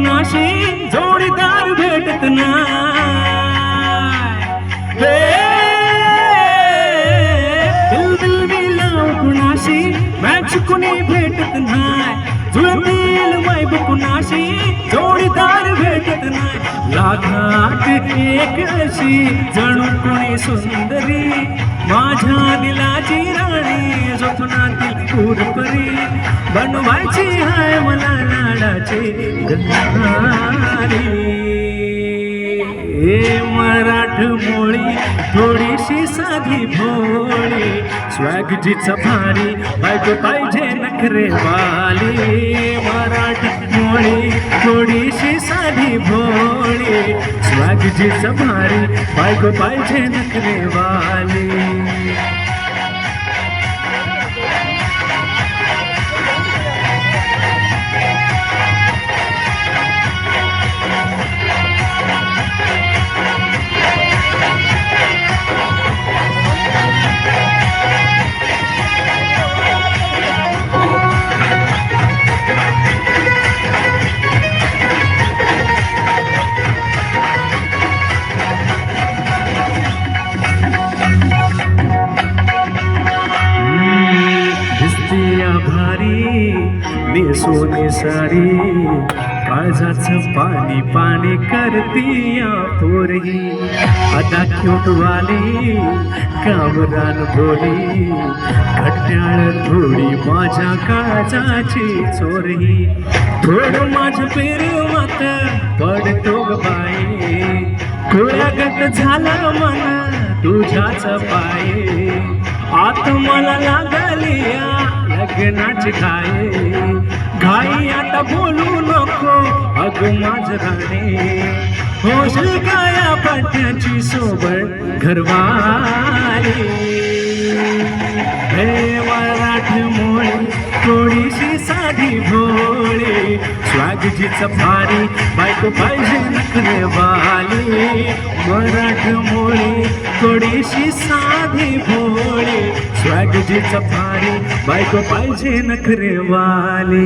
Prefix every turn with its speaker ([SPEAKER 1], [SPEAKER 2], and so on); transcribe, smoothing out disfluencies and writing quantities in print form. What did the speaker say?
[SPEAKER 1] कुणाशी जोडीदार भेटत नाही दिल मिलाव कुणाशी मॅच कुणी भेटत नाही जुळतील वाईब कुणाशी जोडीदार भेटत नाही लाखात एक अशी जणू कुणी सुंदरी माझ्या दिलाची राणी स्वप्नातील पूरपरी बनवायची हाय मला लाडाची गंधारी मराठमोळी थोडीशी साधी भोळी स्वॅगजीच भारी बायको पाहिजे नखरेवाली मराठमोळी थोडीशी साधी भोळी स्वॅगजीच भारी बायको पाहिजे नखरेवाली सोने सारी काळजाचं पाणी पाणी करती या पोरगी आता क्यूटवाली कामरान बोली खट्याळ थोडी माझ्या काळजाची चोरही थोडं माझं पेरवात पडतो ग बाई खोळ्यागत झाला मला तुझ्याच पाये आत मला लागली लग्नाची घाई आता बोलू नको अग माझ राणे होशील काया पाट्याची सोबत घरवाली हे मराठमोळी थोडीशी साधी भोळी स्वॅगजीच भारी बायको पाहिजे नखरेवाली मराठमोळी थोडीशी साधी भोळी स्वॅगजीच भारी बायको पाहिजे नखरेवाली